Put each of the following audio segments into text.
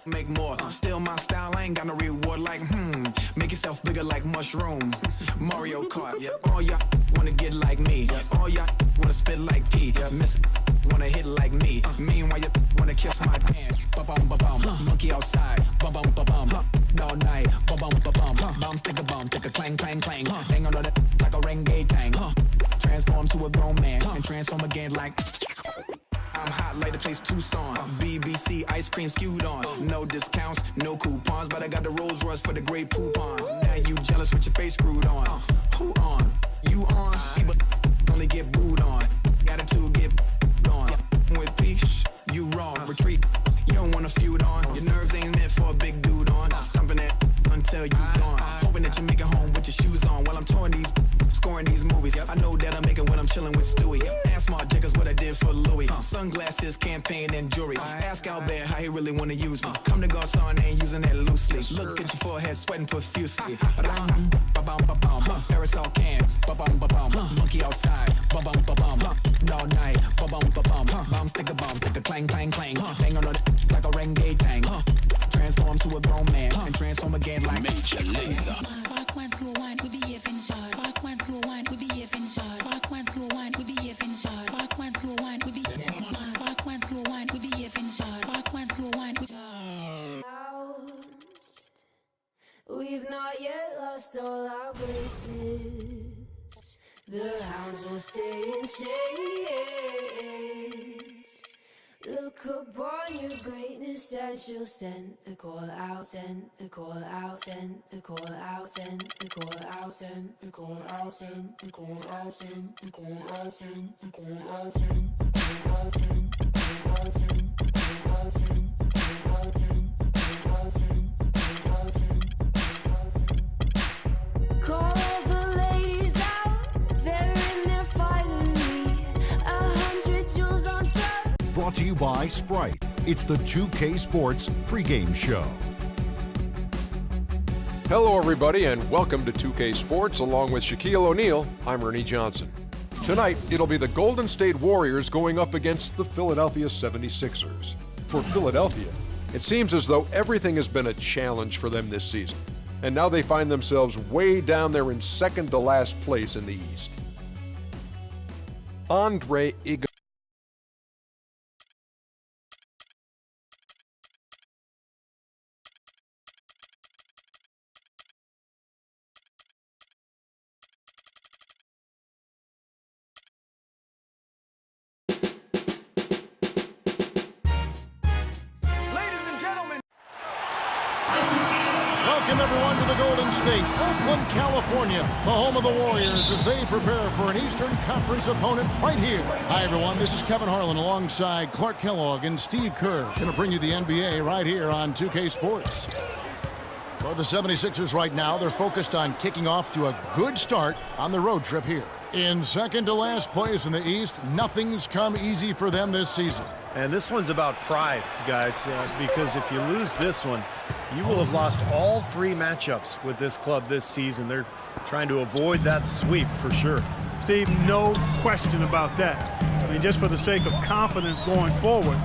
make more. Still my style, I ain't got no reward like, make yourself bigger like mushroom. Mario Kart, all y'all wanna get like me. All y'all wanna spit like P. Miss wanna hit like me. Meanwhile, you wanna kiss my pants. Ba-bum, ba-bum, monkey outside. Ba-bum, ba-bum, all night. Ba-bum, ba-bum, bum, stick a clang, clang, clang. Hang on to that like a renegade tang. Transform to a grown man and transform again like... I'm hot like the place Tucson. BBC ice cream skewed on. No discounts, no coupons, but I got the Rolls Royce for the great poupon. Now you jealous with your face screwed on. Who on? You on? People only get booed on. Attitude get on. With peace, you wrong. Retreat, you don't want to feud on. Your nerves ain't meant for a big dude on. Stumping it until you gone. Hoping that you make it home with your shoes on while I'm touring these, scoring these movies. I know that I make it when I'm chilling with Stewie. And Smart Jackers what I did for Louis. Sunglasses, campaign, and jewelry. Ask Albert how he really wanna use me. Come to Garcon, ain't using that loosely. Look at your forehead, sweating profusely. Aerosol can, monkey outside, all night, bomb, stick a clang, clang, clang. Hang on like a renegade tang. Transform to a grown man and transform again like Major Lazer. Fast one, slow one, we behaving bad. Fast one, slow one, we behaving bad. Fast one, slow one, we behaving bad. Fast one, slow one, we behaving bad. Fast one, slow one, we behaving bad. Fast one, slow one, we... We've not yet lost all our graces. The hounds will stay in chains. Look upon your greatness and she'll send the call out, send the call out, send the call out, send the call out, send the call out, send the call out, send the call out, send the call out, send the call out, send the call out, send the call out, send the call out, send the call out, send the call out, send. Call the ladies out, they're in their finery. 100 jewels on fire. Brought to you by Sprite. It's the 2K Sports pregame show. Hello, everybody, and welcome to 2K Sports. Along with Shaquille O'Neal, I'm Ernie Johnson. Tonight, it'll be the Golden State Warriors going up against the Philadelphia 76ers. For Philadelphia, it seems as though everything has been a challenge for them this season, and now they find themselves way down there in second to last place in the East. Andre Iguodala. Welcome, everyone, to the Golden State, Oakland, California, the home of the Warriors as they prepare for an Eastern Conference opponent right here. Hi, everyone. This is Kevin Harlan alongside Clark Kellogg and Steve Kerr. Going to bring you the NBA right here on 2K Sports. For the 76ers right now, they're focused on kicking off to a good start on the road trip here. In second to last place in the East, nothing's come easy for them this season. And this one's about pride, guys, because if you lose this one, you will have lost all three matchups with this club this season. They're trying to avoid that sweep for sure. Steve, no question about that. I mean, just for the sake of confidence going forward,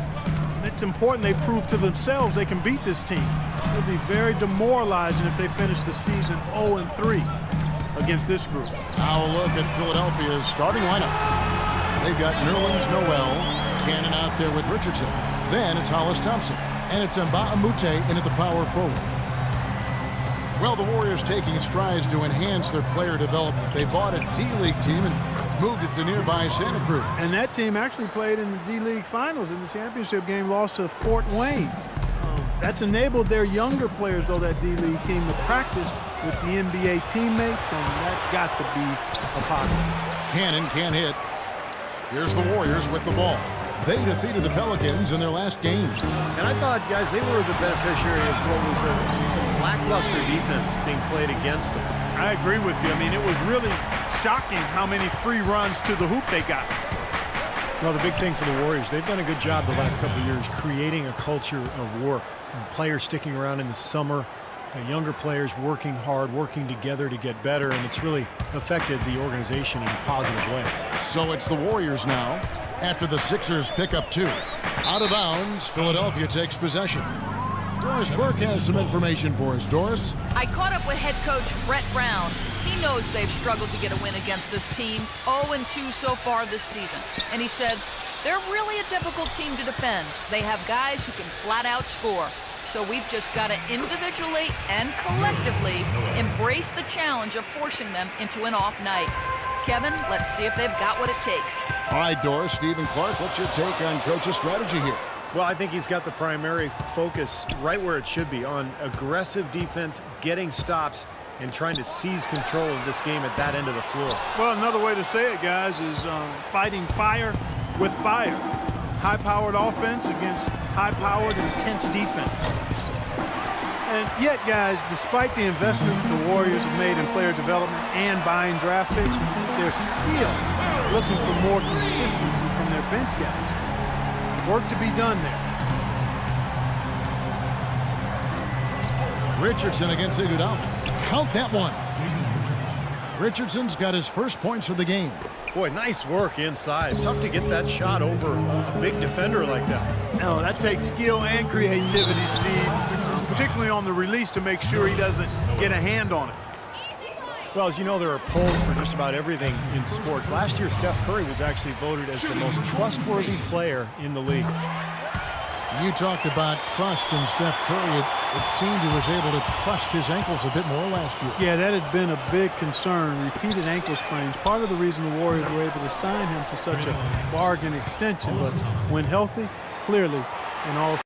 it's important they prove to themselves they can beat this team. It would be very demoralizing if they finish the season 0-3 against this group. Now a look at Philadelphia's starting lineup. They've got Nerlens Noel, Cannon out there with Richardson. Then it's Hollis Thompson. And it's Mbah a Moute in at the power forward. Well, the Warriors taking strides to enhance their player development. They bought a D-League team and moved it to nearby Santa Cruz. And that team actually played in the D-League Finals in the championship game, lost to Fort Wayne. That's enabled their younger players, though, that D-League team, to practice with the NBA teammates, and that's got to be a positive. Cannon can't hit. Here's the Warriors with the ball. They defeated the Pelicans in their last game. And I thought, guys, they were the beneficiary of what was some lackluster defense being played against them. I agree with you. I mean, it was really shocking how many free runs to the hoop they got. Well, the big thing for the Warriors, they've done a good job the last couple of years creating a culture of work. And players sticking around in the summer, younger players working hard, working together to get better, and it's really affected the organization in a positive way. So it's the Warriors now, after the Sixers pick up two. Out of bounds, Philadelphia takes possession. Doris Burke has some information for us. Doris? I caught up with head coach Brett Brown. He knows they've struggled to get a win against this team, 0-2 so far this season. And he said, they're really a difficult team to defend. They have guys who can flat out score. So we've just got to individually and collectively embrace the challenge of forcing them into an off night. Kevin, let's see if they've got what it takes. All right, Doris, Stephen Clark, what's your take on coach's strategy here? Well, I think he's got the primary focus right where it should be, on aggressive defense, getting stops, and trying to seize control of this game at that end of the floor. Well, another way to say it, guys, is fighting fire with fire. High-powered offense against high-powered, intense defense. And yet, guys, despite the investment the Warriors have made in player development and buying draft picks, they're still looking for more consistency from their bench guys. Work to be done there. Richardson against Iguodala. Count that one. Richardson's got his first points of the game. Boy, nice work inside. Tough to get that shot over a big defender like that. No, that takes skill and creativity, Steve, particularly on the release to make sure he doesn't get a hand on it. Well, as you know, there are polls for just about everything in sports. Last year, Steph Curry was actually voted as the most trustworthy player in the league. You talked about trust in Steph Curry. It seemed he was able to trust his ankles a bit more last year. Yeah, that had been a big concern. Repeated ankle sprains. Part of the reason the Warriors were able to sign him to such a bargain extension. But when healthy, clearly, in all